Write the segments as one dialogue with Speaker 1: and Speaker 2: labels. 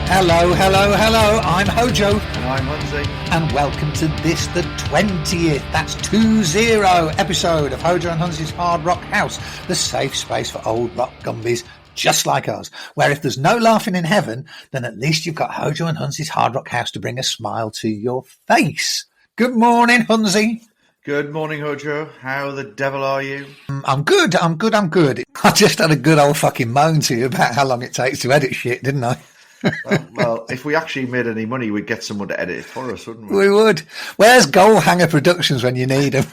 Speaker 1: Hello, hello, hello. I'm HoJo.
Speaker 2: And I'm Hunnsy.
Speaker 1: And welcome to this, the 20th, that's 20 episode of HoJo and Hunnsy's Hard Rock House, the safe space for old rock gumbies just like us, where if there's no laughing in heaven, then at least you've got HoJo and Hunnsy's Hard Rock House to bring a smile to your face. Good morning, Hunnsy.
Speaker 2: Good morning, HoJo. How the devil are you?
Speaker 1: I'm good. I just had a good old fucking moan to you about how long it takes to edit shit, didn't I?
Speaker 2: Well, if we actually made any money, we'd get someone to edit it for us, wouldn't we?
Speaker 1: We would. Where's Goalhanger Productions when you need them?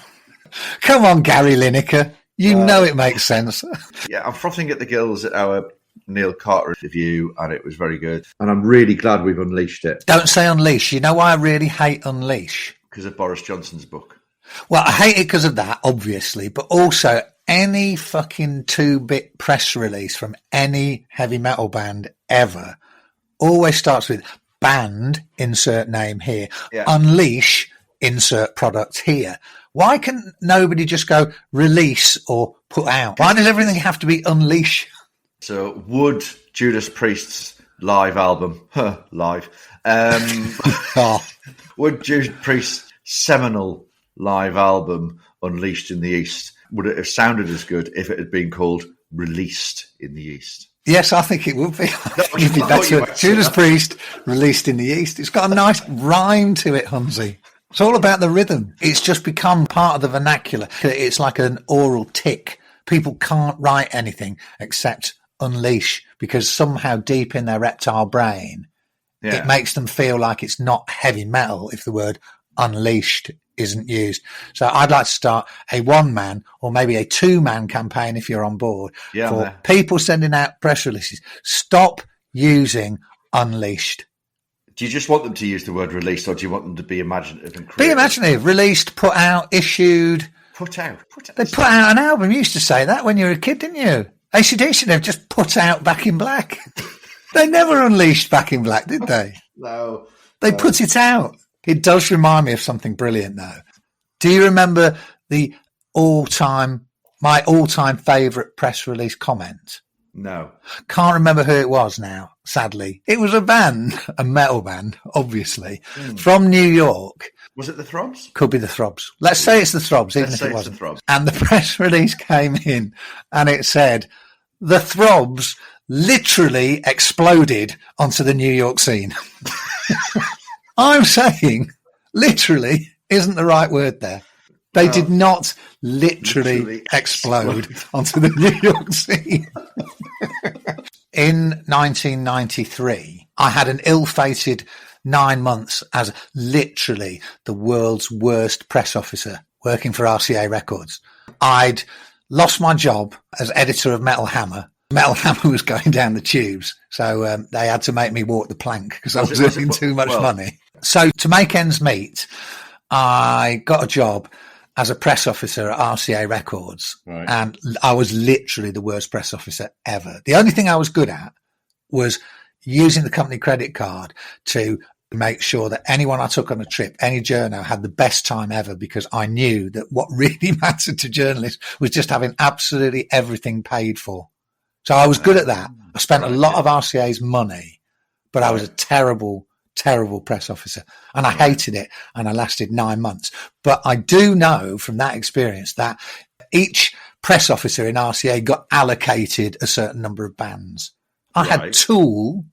Speaker 1: Come on, Gary Lineker. You know it makes sense.
Speaker 2: Yeah, I'm frothing at the gills at our Neil Carter review, and it was very good. And I'm really glad we've unleashed it.
Speaker 1: Don't say unleash. You know why I really hate unleash?
Speaker 2: Because of Boris Johnson's book.
Speaker 1: Well, I hate it because of that, obviously, but also any fucking 2-bit press release from any heavy metal band ever always starts with band, insert name here, unleash, insert product here. Why can nobody just go release or put out? Why does everything have to be unleash?
Speaker 2: So would Judas Priest's live album, would Judas Priest's seminal live album, Unleashed in the East, would it have sounded as good if it had been called Released in the East?
Speaker 1: Yes, I think it would be. It'd be better. Judas Priest, Released in the East. It's got a nice rhyme to it, Hunnsy. It's all about the rhythm. It's just become part of the vernacular. It's like an oral tick. People can't write anything except unleash because somehow deep in their reptile brain, it makes them feel like it's not heavy metal if the word unleashed isn't used. So I'd like to start a one-man or maybe a two-man campaign if you're on board for people sending out press releases. Stop using unleashed.
Speaker 2: Do you just want them to use the word released, or do you want them to be imaginative and creative?
Speaker 1: Be imaginative. Released, put out, issued.
Speaker 2: Put out.
Speaker 1: They put out an album. You used to say that when you were a kid, didn't you? AC/DC, they've just put out Back in Black. They never unleashed Back in Black, did they?
Speaker 2: No.
Speaker 1: They put it out. It does remind me of something brilliant, though. Do you remember my all-time favourite press release comment?
Speaker 2: No.
Speaker 1: Can't remember who it was now, sadly. It was a band, a metal band, obviously, from New York.
Speaker 2: Was it the Throbs?
Speaker 1: Could be the Throbs. Let's say it's the Throbs, even if it wasn't. The Throbs. And the press release came in and it said, the Throbs literally exploded onto the New York scene. I'm saying literally isn't the right word there. They did not literally explode onto the New York scene. In 1993, I had an ill-fated 9 months as literally the world's worst press officer working for RCA Records. I'd lost my job as editor of Metal Hammer. Metal Hammer was going down the tubes, so they had to make me walk the plank because I was earning too much money. So to make ends meet, I got a job as a press officer at RCA Records, and I was literally the worst press officer ever. The only thing I was good at was using the company credit card to make sure that anyone I took on a trip, any journo, had the best time ever, because I knew that what really mattered to journalists was just having absolutely everything paid for. So I was good at that. I spent a lot of RCA's money, but I was a terrible press officer, and I hated it, and I lasted 9 months. But I do know from that experience that each press officer in RCA got allocated a certain number of bands. I had Tool.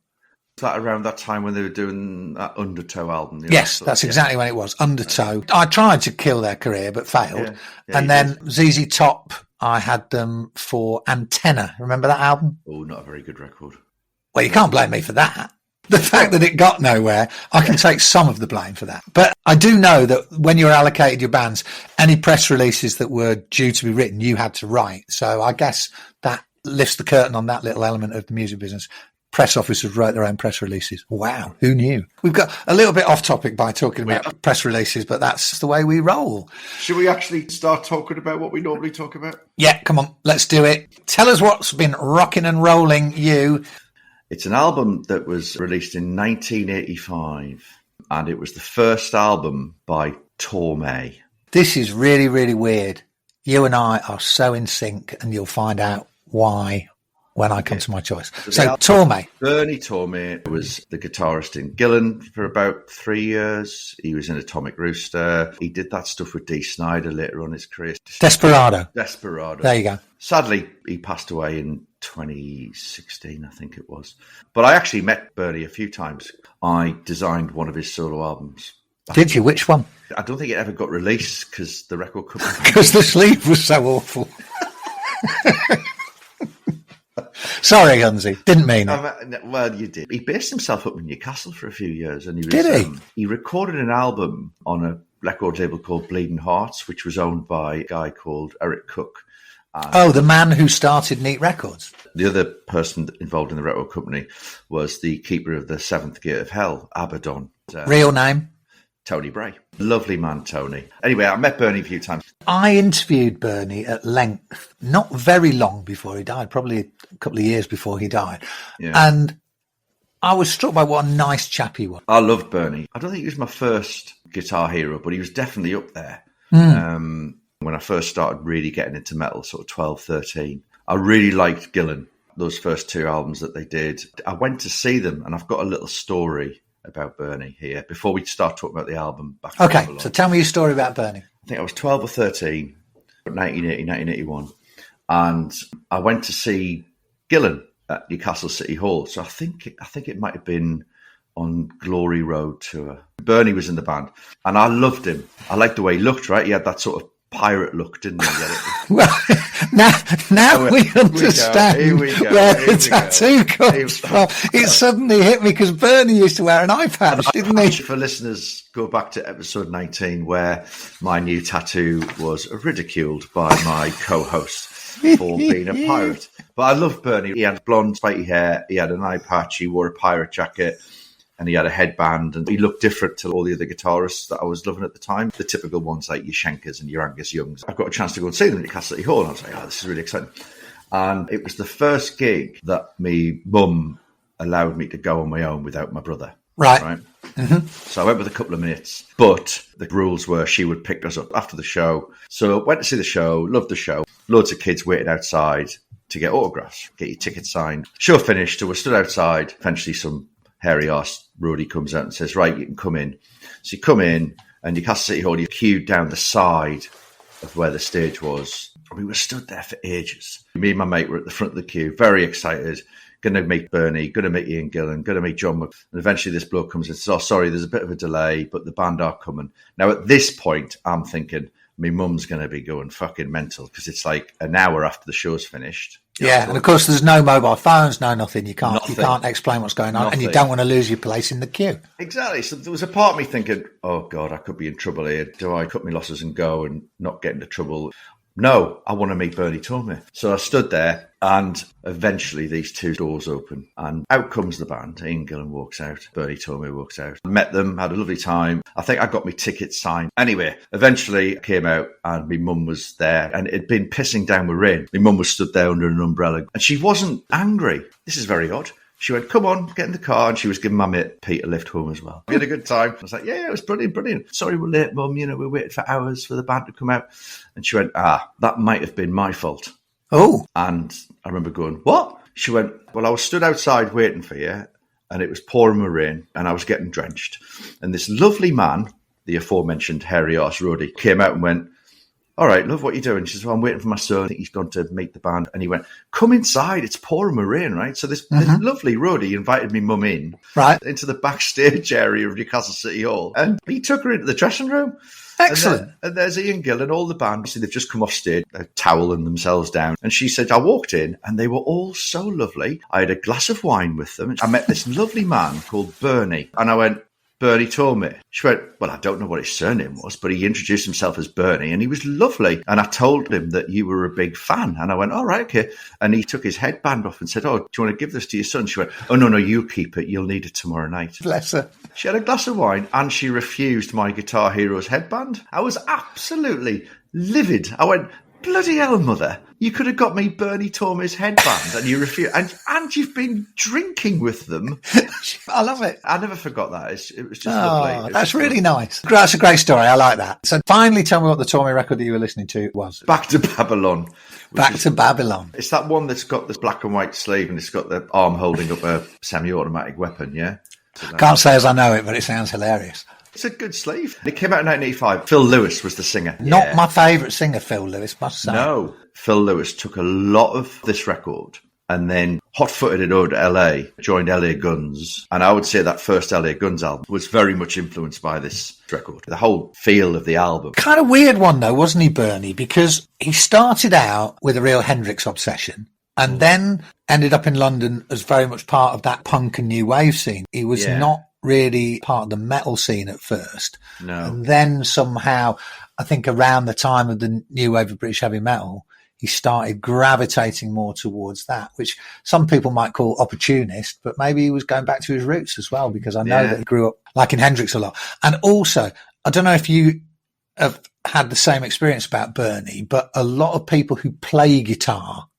Speaker 2: Was that around that time when they were doing that Undertow album?
Speaker 1: Yes, that's exactly when it was, Undertow. I tried to kill their career, but failed. And then ZZ Top, I had them for Antenna. Remember that album?
Speaker 2: Oh, not a very good record.
Speaker 1: Well, you can't blame me for that. The fact that it got nowhere, I can take some of the blame for that. But I do know that when you're allocated your bands, any press releases that were due to be written, you had to write. So I guess that lifts the curtain on that little element of the music business. Press officers write their own press releases. Wow, who knew? We've got a little bit off topic by talking about press releases, but that's the way we roll.
Speaker 2: Should we actually start talking about what we normally talk about?
Speaker 1: Yeah, come on, let's do it. Tell us what's been rocking and rolling you.
Speaker 2: It's an album that was released in 1985, and it was the first album by Torme.
Speaker 1: This is really, really weird. You and I are so in sync, and you'll find out why when I come to my choice.
Speaker 2: So
Speaker 1: So Torme.
Speaker 2: Bernie Torme was the guitarist in Gillan for about 3 years. He was in Atomic Rooster. He did that stuff with Dee Snider later on in his career.
Speaker 1: Desperado.
Speaker 2: Desperado.
Speaker 1: There you go.
Speaker 2: Sadly, he passed away in 2016, I think it was. But I actually met Bernie a few times. I designed one of his solo albums.
Speaker 1: Did you? Which one?
Speaker 2: I don't think it ever got released because the record company...
Speaker 1: Because the sleeve was so awful. Sorry, Hunnsy. Didn't mean it.
Speaker 2: Well, you did. He based himself up in Newcastle for a few years. And
Speaker 1: Did he?
Speaker 2: He recorded an album on a record label called Bleeding Hearts, which was owned by a guy called Eric Cook.
Speaker 1: The man who started Neat Records.
Speaker 2: The other person involved in the record company was the keeper of the Seventh Gate of Hell, Abaddon.
Speaker 1: Real name?
Speaker 2: Tony Bray. Lovely man, Tony. Anyway, I met Bernie a few times.
Speaker 1: I interviewed Bernie at length, not very long before he died, probably a couple of years before he died.
Speaker 2: Yeah.
Speaker 1: And I was struck by what a nice chap he was.
Speaker 2: I loved Bernie. I don't think he was my first guitar hero, but he was definitely up there. When I first started really getting into metal, sort of 12, 13, I really liked Gillan, those first two albums that they did. I went to see them, and I've got a little story about Bernie here before we start talking about the album.
Speaker 1: Okay, so tell me your story about Bernie.
Speaker 2: I think I was 12 or 13, 1981, and I went to see Gillan at Newcastle City Hall. So I think it might have been on Glory Road tour. Bernie was in the band, and I loved him. I liked the way he looked, right? He had that sort of pirate look, didn't he?
Speaker 1: Well, now we understand where the tattoo comes from. It suddenly hit me because Bernie used to wear an eye patch, didn't he?
Speaker 2: For listeners, go back to episode 19 where my new tattoo was ridiculed by my co-host for being a pirate. But I loved Bernie. He had blonde, spiky hair. He had an eye patch. He wore a pirate jacket. And he had a headband, and he looked different to all the other guitarists that I was loving at the time. The typical ones like your Schenkers and your Angus Youngs. I got a chance to go and see them at Newcastle City Hall, and I was like, oh, this is really exciting. And it was the first gig that me mum allowed me to go on my own without my brother.
Speaker 1: Right.
Speaker 2: Mm-hmm. So I went with a couple of minutes, but the rules were she would pick us up after the show. So I went to see the show, loved the show. Loads of kids waited outside to get autographs, get your ticket signed. Show finished, so we stood outside. Eventually some hairy-arsed roadie comes out and says, right, you can come in. So you come in, and Newcastle City Hall, you queued down the side of where the stage was. We were stood there for ages. Me and my mate were at the front of the queue, very excited, going to meet Bernie, going to meet Ian Gillan, going to meet John And eventually this bloke comes in and says, oh, sorry, there's a bit of a delay, but the band are coming. Now, at this point, I'm thinking, my mum's going to be going fucking mental because it's like an hour after the show's finished.
Speaker 1: Yeah, and of course there's no mobile phones, no nothing. You can't explain what's going on, and you don't want to lose your place in the queue.
Speaker 2: Exactly. So there was a part of me thinking, oh God, I could be in trouble here. Do I cut my losses and go and not get into trouble? No, I want to meet Bernie Torme. So I stood there, and eventually these two doors open, and out comes the band. Ian Gillan walks out, Bernie Torme walks out. I met them, had a lovely time. I think I got my ticket signed. Anyway, eventually I came out, and my mum was there, and it had been pissing down with rain. My mum was stood there under an umbrella, and she wasn't angry. This is very odd. She went, come on, get in the car. And she was giving my mate Pete a lift home as well. We had a good time. I was like, yeah, it was brilliant. Sorry we're late, Mum. We waited for hours for the band to come out. And she went, that might have been my fault.
Speaker 1: Oh.
Speaker 2: And I remember going, what? She went, well, I was stood outside waiting for you, and it was pouring with rain, and I was getting drenched. And this lovely man, the aforementioned hairy-arse roadie, came out and went, all right, love what you're doing. She says, well, I'm waiting for my son. I think he's gone to meet the band. And he went, come inside. It's pouring with rain, right? So this lovely roadie invited me mum in into the backstage area of Newcastle City Hall. And he took her into the dressing room.
Speaker 1: Excellent.
Speaker 2: And there's Ian Gill and all the band. See, they've just come off stage, they're toweling themselves down. And she said, I walked in and they were all so lovely. I had a glass of wine with them. I met this lovely man called Bernie. And I went, Bernie Torme. She went, well, I don't know what his surname was, but he introduced himself as Bernie and he was lovely. And I told him that you were a big fan. And I went, all right, okay. And he took his headband off and said, oh, do you want to give this to your son? She went, oh, no, you keep it. You'll need it tomorrow night.
Speaker 1: Bless her.
Speaker 2: She had a glass of wine and she refused my Guitar Heroes headband. I was absolutely livid. I went, bloody hell, mother, you could have got me Bernie Torme's headband and you refused. And you've been drinking with them.
Speaker 1: I love it.
Speaker 2: I never forgot that. It was just lovely.
Speaker 1: That's really nice. That's a great story. I like that. So finally tell me what the Torme record that you were listening to was.
Speaker 2: Back to Babylon.
Speaker 1: Back to Babylon.
Speaker 2: It's that one that's got the black and white sleeve and it's got the arm holding up a semi-automatic weapon, yeah?
Speaker 1: Can't say as I know it, but it sounds hilarious.
Speaker 2: It's a good sleeve. It came out in 1985. Phil Lewis was the singer.
Speaker 1: Not my favourite singer, Phil Lewis, must say.
Speaker 2: No. Phil Lewis took a lot of this record and then hot-footed it over to LA, joined LA Guns. And I would say that first LA Guns album was very much influenced by this record. The whole feel of the album.
Speaker 1: Kind of weird one, though, wasn't he, Bernie? Because he started out with a real Hendrix obsession and then ended up in London as very much part of that punk and new wave scene. He was not really part of the metal scene at first.
Speaker 2: No.
Speaker 1: And then somehow, I think around the time of the new wave of British heavy metal, he started gravitating more towards that, which some people might call opportunist, but maybe he was going back to his roots as well, because I know that he grew up liking Hendrix a lot. And also, I don't know if you have had the same experience about Bernie, but a lot of people who play guitar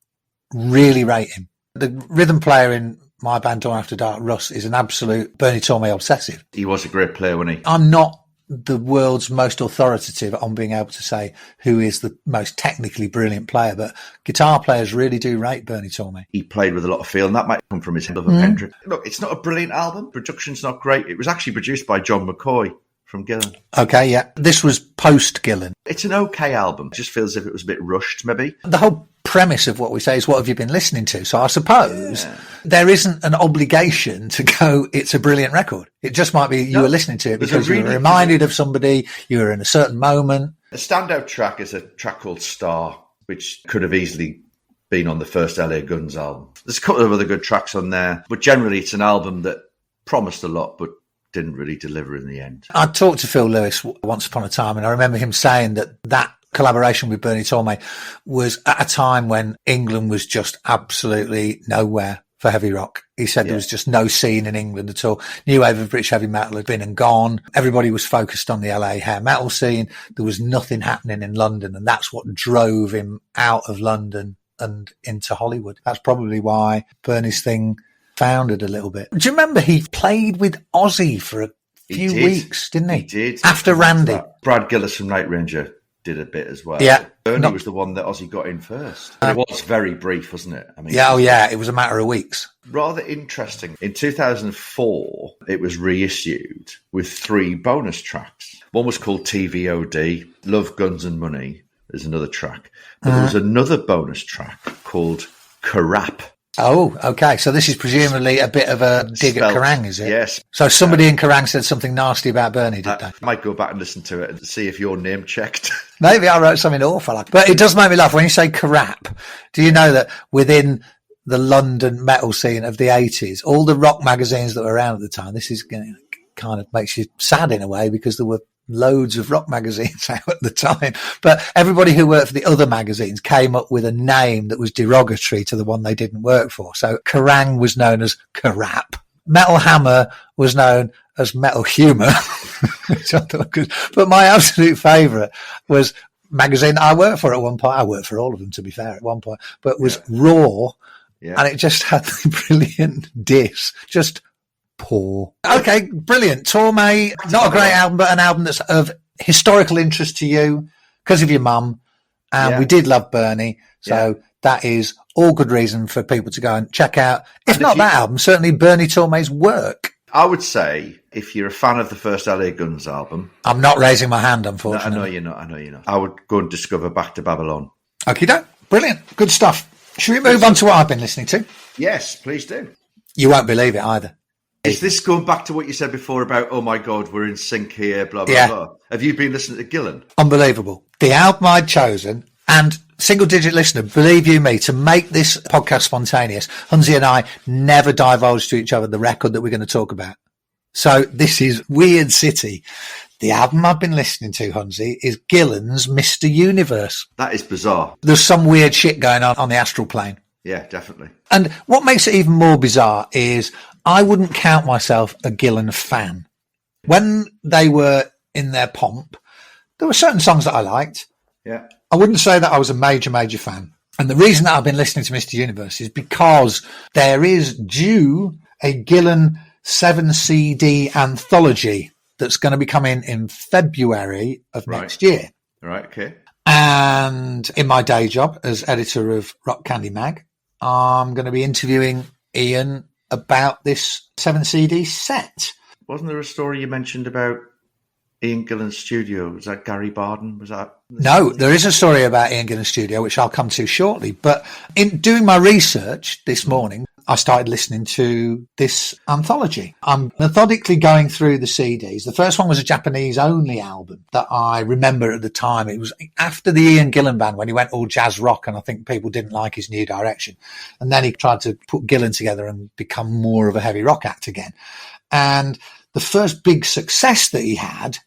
Speaker 1: really rate him. The rhythm player in my band, Dawn After Dark, Russ, is an absolute Bernie Torme obsessive.
Speaker 2: He was a great player, wasn't he?
Speaker 1: I'm not the world's most authoritative on being able to say who is the most technically brilliant player, but guitar players really do rate Bernie Torme.
Speaker 2: He played with a lot of feel, and that might come from his love of Hendrix. Look, it's not a brilliant album. Production's not great. It was actually produced by John McCoy from Gillan.
Speaker 1: Okay, yeah. This was post Gillan.
Speaker 2: It's an okay album. It just feels as if it was a bit rushed, maybe.
Speaker 1: The whole premise of what we say is, what have you been listening to? So I suppose there isn't an obligation to go, it's a brilliant record. It just might be you were listening to it because you were reminded of somebody, you were in a certain moment.
Speaker 2: A standout track is a track called Star, which could have easily been on the first LA Guns album. There's a couple of other good tracks on there, but generally it's an album that promised a lot, but didn't really deliver in the end.
Speaker 1: I talked to Phil Lewis once upon a time, and I remember him saying that collaboration with Bernie Torme was at a time when England was just absolutely nowhere for heavy rock. He said there was just no scene in England at all. New wave of British heavy metal had been and gone. Everybody was focused on the LA hair metal scene. There was nothing happening in London, and that's what drove him out of London and into Hollywood. That's probably why Bernie's thing foundered a little bit. Do you remember he played with Ozzy for a few weeks, didn't he?
Speaker 2: He did.
Speaker 1: After Randy.
Speaker 2: Brad Gillis from Night Ranger did a bit as well.
Speaker 1: Yeah.
Speaker 2: Bernie was the one that Ozzy got in first. But it was very brief, wasn't it? I mean,
Speaker 1: it was a matter of weeks.
Speaker 2: Rather interesting. In 2004, it was reissued with 3 bonus tracks. One was called TVOD, Love, Guns and Money. There's another track. But there was another bonus track called Karap.
Speaker 1: Oh, okay. So this is presumably a bit of a dig at Kerrang, is it?
Speaker 2: Yes.
Speaker 1: So somebody in Kerrang said something nasty about Bernie, did they?
Speaker 2: I might go back and listen to it and see if your name checked.
Speaker 1: Maybe I wrote something awful. But it does make me laugh. When you say Karap, do you know that within the London metal scene of the 80s, all the rock magazines that were around at the time, this is kind of makes you sad in a way, because there were loads of rock magazines out at the time, but everybody who worked for the other magazines came up with a name that was derogatory to the one they didn't work for. So Kerrang was known as Karap. Metal Hammer was known as Metal Humour, which I thought good. But my absolute favourite was magazine I worked for at one point. I worked for all of them, to be fair, at one point, but was Raw, and it just had the brilliant diss, just poor. Okay, brilliant. Torme, not a great album, but an album that's of historical interest to you because of your mum. And we did love Bernie. So that is all good reason for people to go and check out, if not that album, certainly Bernie Torme's work.
Speaker 2: I would say, if you're a fan of the first LA Guns album...
Speaker 1: I'm not raising my hand, unfortunately.
Speaker 2: No, I know you're not. I would go and discover Back to Babylon.
Speaker 1: Okie-doke. Brilliant. Good stuff. Should we move on to what I've been listening to?
Speaker 2: Yes, please do.
Speaker 1: You won't believe it either.
Speaker 2: Is this going back to what you said before about, oh my God, we're in sync here, blah, blah, blah? Have you been listening to Gillan?
Speaker 1: Unbelievable. The album I'd chosen, and single digit listener, believe you me, to make this podcast spontaneous, Hunnsy and I never divulged to each other the record that we're going to talk about. So this is Weird City. The album I've been listening to, Hunnsy, is Gillan's Mr. Universe.
Speaker 2: That is bizarre.
Speaker 1: There's some weird shit going on the astral plane.
Speaker 2: Yeah, definitely.
Speaker 1: And what makes it even more bizarre is I wouldn't count myself a Gillan fan. When they were in their pomp, there were certain songs that I liked.
Speaker 2: Yeah.
Speaker 1: I wouldn't say that I was a major fan. And the reason that I've been listening to Mr. Universe is because there is due a Gillan 7-CD anthology that's going to be coming in February of next year.
Speaker 2: Right, okay.
Speaker 1: And in my day job as editor of Rock Candy Mag, I'm going to be interviewing Ian about this 7-CD set.
Speaker 2: Wasn't there a story you mentioned about Ian Gillan's studio? Was that Gary Barden? Was that?
Speaker 1: No, there is a story about Ian Gillan's studio, which I'll come to shortly. But in doing my research this morning, I started listening to this anthology. I'm methodically going through the CDs. The first one was a Japanese-only album that I remember at the time. It was after the Ian Gillan band when he went all jazz rock, and I think people didn't like his new direction. And then he tried to put Gillan together and become more of a heavy rock act again. And the first big success that he had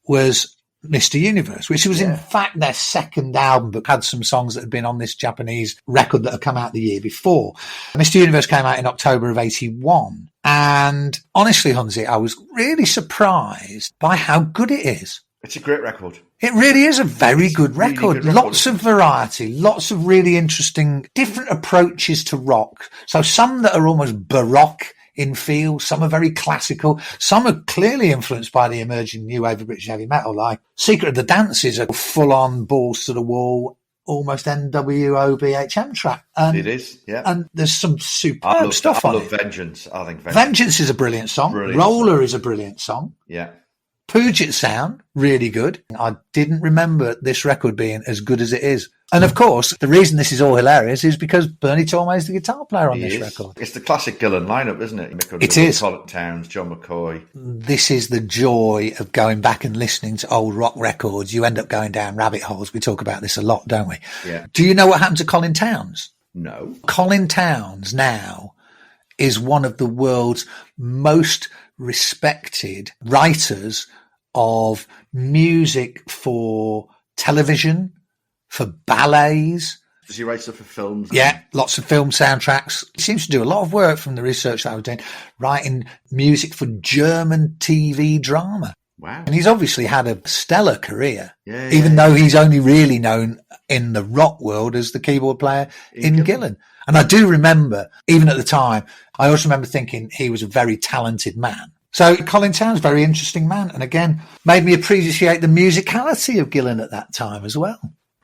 Speaker 1: was Mr. Universe, which was in fact their second album, but had some songs that had been on this Japanese record that had come out the year before. Mr. Universe came out in October of 81. And honestly, Hunnsy, I was really surprised by how good it is.
Speaker 2: It's a great record.
Speaker 1: It really is a very good record.
Speaker 2: Really good record.
Speaker 1: Lots of variety, lots of really interesting, different approaches to rock. So some that are almost baroque in feel, some are very classical, some are clearly influenced by the emerging new wave of British heavy metal, like Secret of the Dance is a full-on balls to the wall, almost NWO BHM track. And,
Speaker 2: it is, yeah.
Speaker 1: And there's some superb stuff on it.
Speaker 2: I love Vengeance. I think
Speaker 1: Vengeance is a brilliant song. Roller is a brilliant song.
Speaker 2: Yeah.
Speaker 1: Puget Sound, really good. I didn't remember this record being as good as it is. And of course, the reason this is all hilarious is because Bernie Torme is the guitar player on this record.
Speaker 2: It's the classic Gillan lineup, isn't it?
Speaker 1: It is.
Speaker 2: Colin Towns, John McCoy.
Speaker 1: This is the joy of going back and listening to old rock records. You end up going down rabbit holes. We talk about this a lot, don't we?
Speaker 2: Yeah.
Speaker 1: Do you know what happened to Colin Towns?
Speaker 2: No.
Speaker 1: Colin Towns now is one of the world's most respected writers of music for television, for ballets.
Speaker 2: Does he write stuff for films?
Speaker 1: Yeah, lots of film soundtracks. He seems to do a lot of work from the research that I was doing, writing music for German TV drama.
Speaker 2: Wow.
Speaker 1: And he's obviously had a stellar career, even though he's only really known in the rock world as the keyboard player in Gillan. And I do remember, even at the time, I also remember thinking he was a very talented man. So Colin Towns, very interesting man. And again, made me appreciate the musicality of Gillan at that time as well.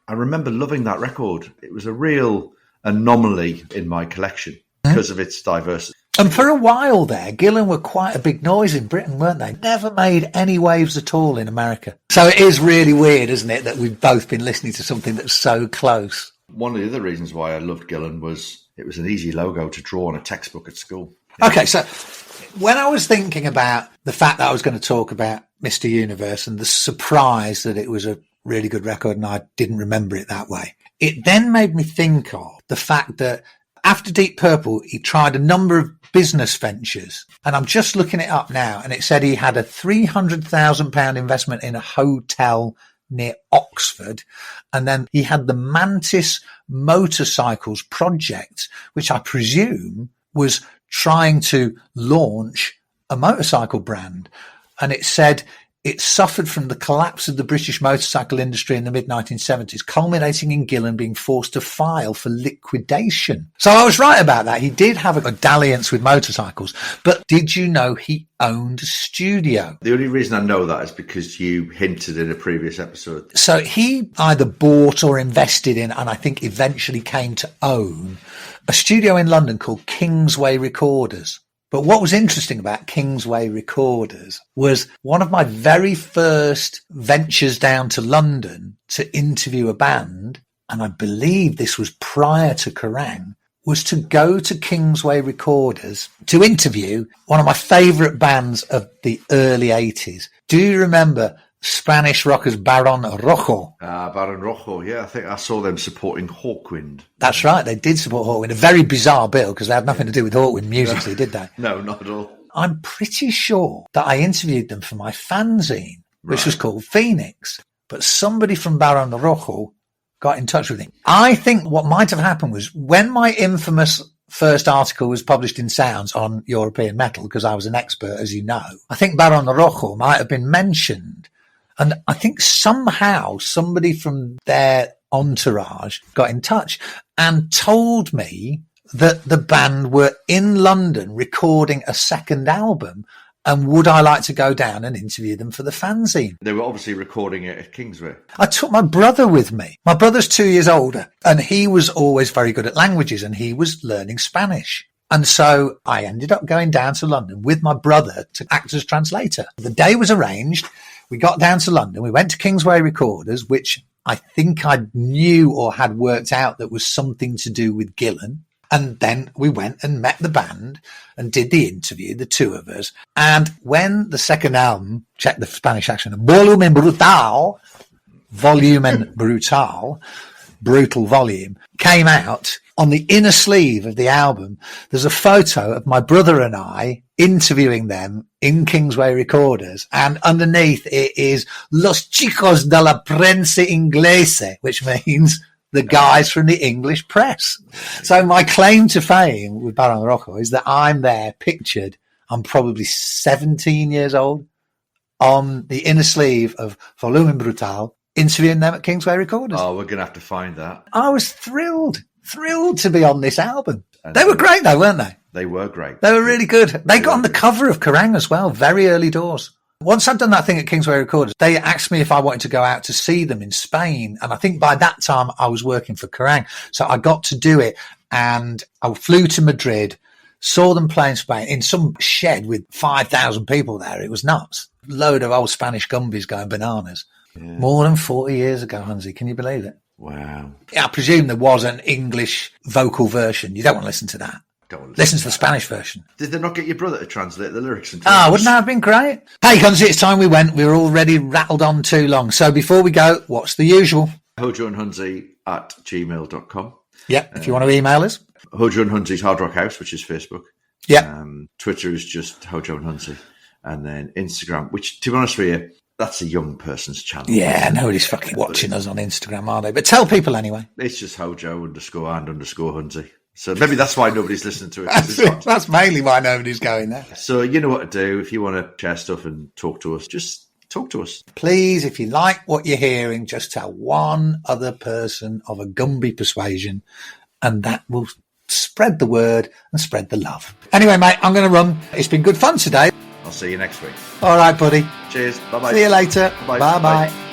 Speaker 2: I remember loving that record. It was a real anomaly in my collection because of its diversity.
Speaker 1: And for a while there, Gillan were quite a big noise in Britain, weren't they? Never made any waves at all in America. So it is really weird, isn't it, that we've both been listening to something that's so close.
Speaker 2: One of the other reasons why I loved Gillan was it was an easy logo to draw on a textbook at school.
Speaker 1: Okay, so when I was thinking about the fact that I was going to talk about Mr. Universe and the surprise that it was a really good record and I didn't remember it that way, it then made me think of the fact that after Deep Purple, he tried a number of business ventures. And I'm just looking it up now, and it said he had a £300,000 investment in a hotel near Oxford. And then he had the Mantis Motorcycles project, which I presume was trying to launch a motorcycle brand. And it said it suffered from the collapse of the British motorcycle industry in the mid-1970s, culminating in Gillan being forced to file for liquidation. So I was right about that. He did have a dalliance with motorcycles. But did you know he owned a studio?
Speaker 2: The only reason I know that is because you hinted in a previous episode.
Speaker 1: So he either bought or invested in, and I think eventually came to own, a studio in London called Kingsway Recorders. But what was interesting about Kingsway Recorders was one of my very first ventures down to London to interview a band, and I believe this was prior to Kerrang, was to go to Kingsway Recorders to interview one of my favourite bands of the early 80s. Do you remember Spanish rockers Baron RoJo?
Speaker 2: Baron RoJo, yeah. I think I saw them supporting Hawkwind.
Speaker 1: That's right, they did support Hawkwind. A very bizarre bill because they had nothing to do with Hawkwind musically, did they?
Speaker 2: No, not at all.
Speaker 1: I'm pretty sure that I interviewed them for my fanzine, which was called Phoenix. But somebody from Baron RoJo got in touch with him. I think what might have happened was when my infamous first article was published in Sounds on European metal, because I was an expert, as you know, I think Baron RoJo might have been mentioned. And I think somehow somebody from their entourage got in touch and told me that the band were in London recording a second album, and would I like to go down and interview them for the fanzine?
Speaker 2: They were obviously recording it at Kingsway.
Speaker 1: I took my brother with me. My brother's 2 years older, and he was always very good at languages, and he was learning Spanish. And so I ended up going down to London with my brother to act as translator. The day was arranged. We got down to London. We went to Kingsway Recorders, which I think I knew or had worked out that was something to do with Gillan. And then we went and met the band and did the interview, the two of us. And when the second album, check the Spanish accent, Volumen Brutal, brutal volume, came out, on the inner sleeve of the album, there's a photo of my brother and I interviewing them in Kingsway Recorders. And underneath it is Los Chicos de la Prensa Inglese, which means the guys from the English press. So my claim to fame with Baron RoJo is that I'm there pictured. I'm probably 17 years old on the inner sleeve of Volumen Brutal, interviewing them at Kingsway Recorders.
Speaker 2: Oh, we're going to have to find that.
Speaker 1: I was thrilled to be on this album. And they were great though, weren't they?
Speaker 2: They were great.
Speaker 1: They were really good. They got on the cover of Kerrang as well, very early doors. Once I'd done that thing at Kingsway Recorders, they asked me if I wanted to go out to see them in Spain. And I think by that time I was working for Kerrang. So I got to do it. And I flew to Madrid, saw them play in Spain in some shed with 5,000 people there. It was nuts. Load of old Spanish Gumbies going bananas. Yeah. More than 40 years ago, Hunnsy. Can you believe it?
Speaker 2: Wow.
Speaker 1: Yeah, I presume there was an English vocal version. You don't want to listen to that. Listen to the Spanish version.
Speaker 2: Did they not get your brother to translate the lyrics?
Speaker 1: Wouldn't that have been great? Hey, Hunnsy, it's time we went. We were already rattled on too long. So before we go, what's the usual?
Speaker 2: HoJo and Hunnsy at gmail.com.
Speaker 1: Yeah, if you want to email us.
Speaker 2: HoJo and Hunnsy's Hard Rock House, which is Facebook.
Speaker 1: Yeah.
Speaker 2: Twitter is just HoJo and Hunnsy. And then Instagram, which, to be honest with you, that's a young person's channel. Yeah,
Speaker 1: nobody's fucking watching us on Instagram, are they? But tell people anyway.
Speaker 2: It's just HoJo _ Hunnsy. So maybe that's why nobody's listening to it.
Speaker 1: That's mainly why nobody's going there.
Speaker 2: So you know what to do. If you want to share stuff and talk to us, just talk to us.
Speaker 1: Please, if you like what you're hearing, just tell one other person of a Gumby persuasion, and that will spread the word and spread the love. Anyway, mate, I'm going to run. It's been good fun today.
Speaker 2: I'll see you next week.
Speaker 1: All right, buddy.
Speaker 2: Cheers. Bye-bye.
Speaker 1: See you later.
Speaker 2: Bye-bye.
Speaker 1: Bye-bye.